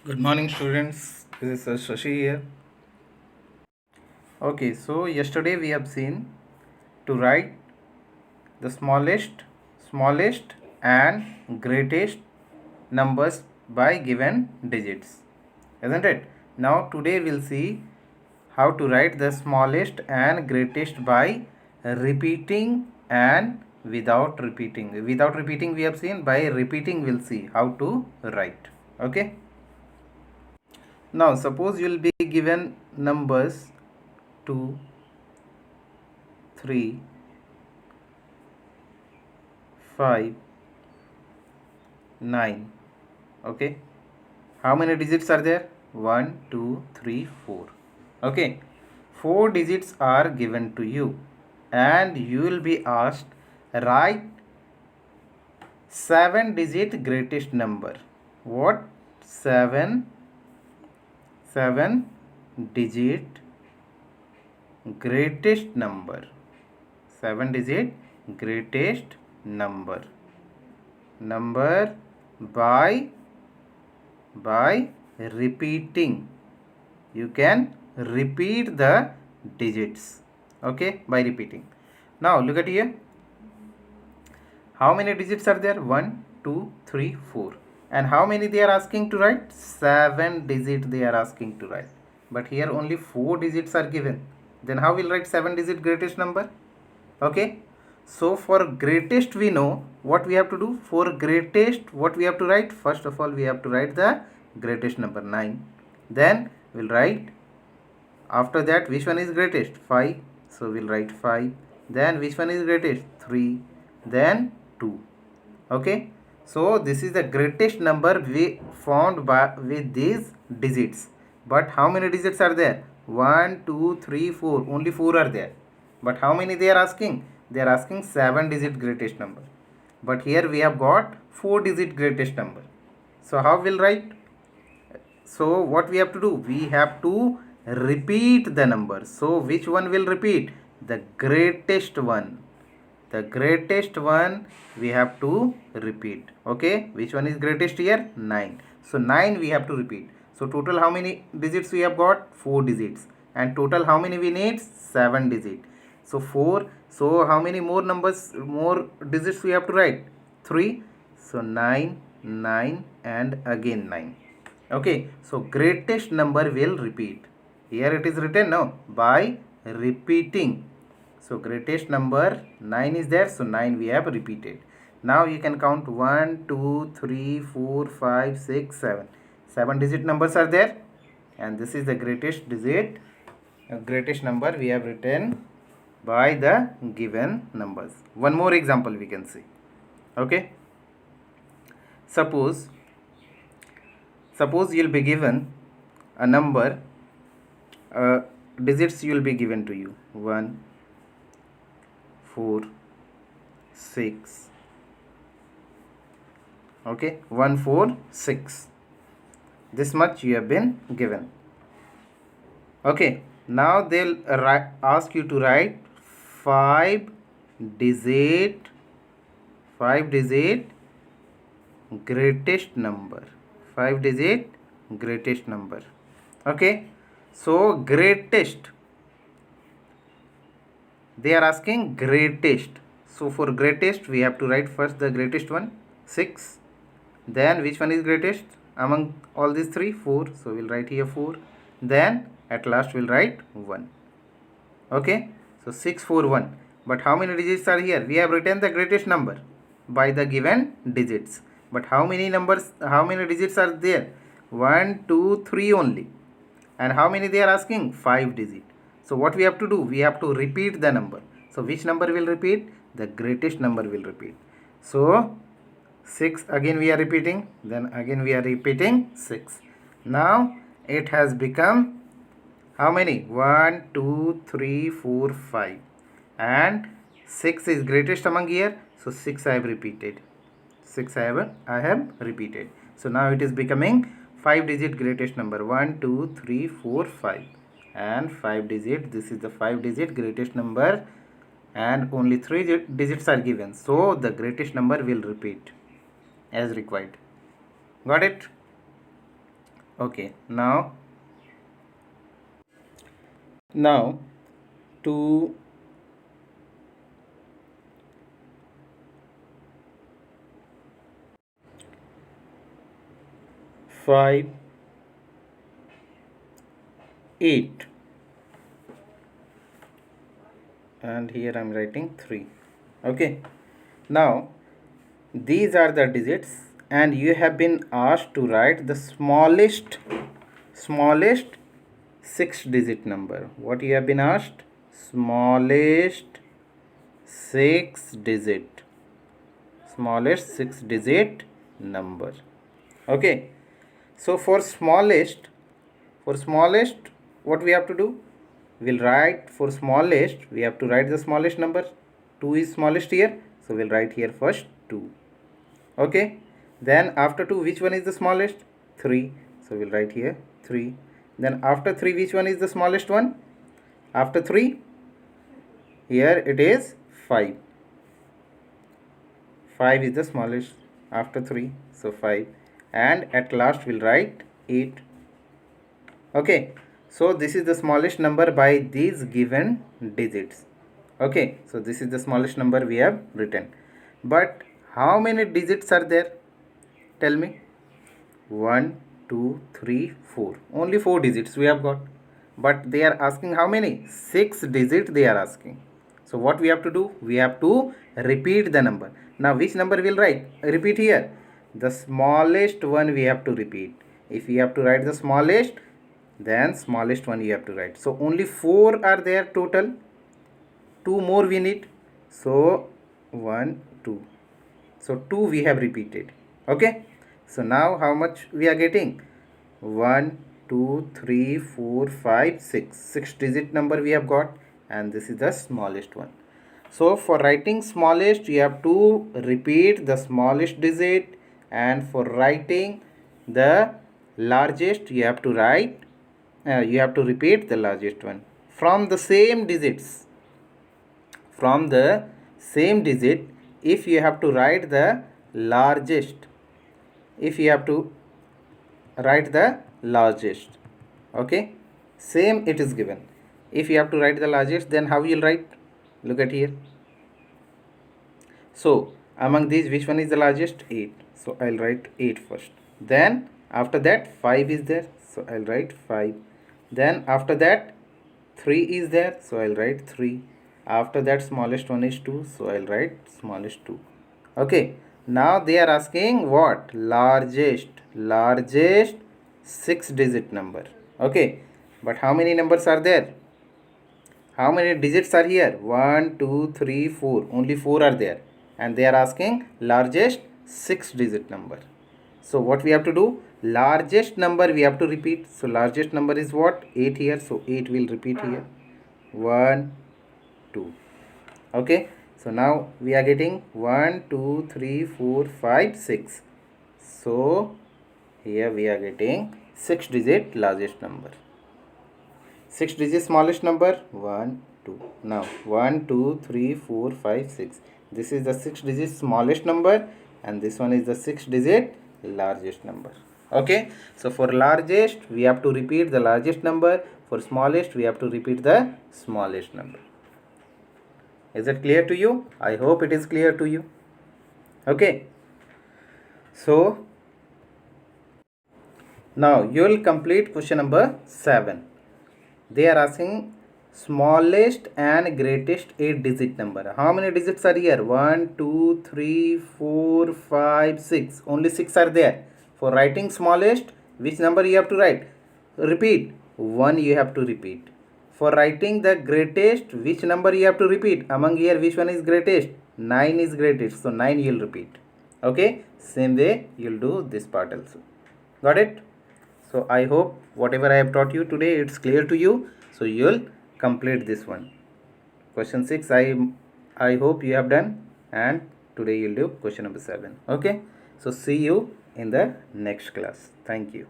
Good morning, students. This is Shashi here. Okay, so yesterday we have seen to write the smallest, and greatest numbers by given digits, isn't it? Now, today we'll see how to write the smallest and greatest by repeating and without repeating. Without repeating, we have seen. By repeating, we'll see how to write. Okay. Now, suppose you will be given numbers 2, 3, 5, 9. Okay. How many digits are there? 1, 2, 3, 4. Okay. 4 digits are given to you, and you will be asked write 7 digit greatest number. What? 7 digit greatest number. 7 digit greatest number by repeating. You can repeat the digits. Okay, by repeating. Now look at here. How many digits are there? 1, 2, 3, 4. And how many they are asking to write? 7 digit they are asking to write. But here only 4 digits are given. Then how will write 7 digit greatest number? Okay. So for greatest we know what we have to do. For greatest what we have to write? First of all we have to write the greatest number 9. Then we'll write after that which one is greatest? 5. So we'll write 5. Then which one is greatest? 3. Then 2. Okay. So this is the greatest number we found by with these digits. But how many digits are there? 1, 2, 3, 4. Only 4 are there. But how many they are asking? They are asking 7 digit greatest number. But here we have got 4 digit greatest number. So how will write? So what we have to do? We have to repeat the number. So which one will repeat? The greatest one. The greatest one we have to repeat. Okay, which one is greatest here? 9. So 9 we have to repeat. So total how many digits we have got? 4 digits. And total how many we need? 7 digits. So 4. So how many more numbers, more digits we have to write? 3. So 9, 9 and again 9. Okay, so greatest number will repeat. Here it is written now by repeating. So greatest number 9 is there. So 9 we have repeated. Now you can count 1, 2, 3, 4, 5, 6, 7. 7 digit numbers are there. And this is the greatest digit, greatest number we have written by the given numbers. One more example we can see. Okay. Suppose you'll be given a number, digits will be given to you 1, 4, 6. Okay, 1, 4, 6. This much you have been given. Okay, now they'll ask you to write 5 digit greatest number. 5 digit greatest number. Okay, so greatest, they are asking greatest. So for greatest we have to write first the greatest one 6. Then which one is greatest among all these three? 4. So we'll write here 4. Then at last we'll write 1. Okay, so 6, 4, 1. But how many digits are here? We have written the greatest number by the given digits. But how many numbers, how many digits are there? 1, 2, 3 only. And how many they are asking? 5 digit. So what we have to do? We have to repeat the number. So which number will repeat? The greatest number will repeat. So 6 again we are repeating. Then again we are repeating 6. Now it has become how many? 1, 2, 3, 4, 5. And 6 is greatest among here. So 6 I have repeated. 6 I have repeated. So now it is becoming 5 digit greatest number. 1, 2, 3, 4, 5. And 5 digit. This is the 5 digit greatest number. And only 3 digits are given. So the greatest number will repeat as required. Got it? Okay, now to 5 8, and here I'm writing 3. Okay, now these are the digits, and you have been asked to write the smallest 6 digit number. What you have been asked? Smallest 6 digit number. Okay, so for smallest, what we have to do? We'll write for smallest, we have to write the smallest number. 2 is smallest here, so we'll write here first 2. Okay, then after 2, which one is the smallest? 3, so we'll write here 3. Then after 3, which one is the smallest one? After 3, here it is 5. 5 is the smallest after 3, so 5. And at last we'll write 8. Okay, so this is the smallest number by these given digits. Okay, so this is the smallest number we have written. But how many digits are there? Tell me. 1, 2, 3, 4. Only 4 digits we have got. But they are asking how many? 6 digits they are asking. So what we have to do? We have to repeat the number. Now which number we'll write? Repeat here. The smallest one we have to repeat. If we have to write the smallest, then smallest one you have to write. So only 4 are there total. 2 more we need. So 1, 2. So 2 we have repeated. Okay. So now how much we are getting? 1, 2, 3, 4, 5, 6. 6 digit number we have got, and this is the smallest one. So for writing smallest, you have to repeat the smallest digit, and for writing the largest, you have to repeat the largest one. From the same digits, if you have to write the largest, okay, same it is given. If you have to write the largest, then how you'll write? Look at here. So among these, which one is the largest? 8. So I'll write 8 first. Then after that 5 is there, so I'll write 5. Then after that 3 is there, so I'll write 3. After that smallest one is 2, so I'll write smallest 2. Okay, now they are asking what? Largest 6 digit number. Okay, but how many numbers are there? How many digits are here? 1, 2, 3, 4. Only 4 are there, and they are asking largest 6 digit number. So what we have to do? Largest number we have to repeat. So largest number is what? 8 here, so 8 will repeat here. 1, 2. Okay, so now we are getting 1, 2, 3, 4, 5, 6. So here we are getting 6 digit largest number. 6 digit smallest number? 1, 2. Now 1, 2, 3, 4, 5, 6. This is the 6 digit smallest number, and this one is the 6 digit largest number. Okay, so for largest we have to repeat the largest number. For smallest we have to repeat the smallest number. Is it clear to you? I hope it is clear to you. Okay, so now you will complete question number 7. They are asking smallest and greatest 8 digit number. How many digits are here? 1, 2, 3, 4, 5, 6. Only 6 are there. For writing smallest, which number you have to write? Repeat. 1 you have to repeat. For writing the greatest, which number you have to repeat? Among here, which one is greatest? 9 is greatest. So 9 you will repeat. Okay. Same way you will do this part also. Got it? So I hope whatever I have taught you today, it's clear to you. So you'll complete this one. Question 6 I hope you have done, and today you'll do question number 7. Okay. So see you in the next class. Thank you.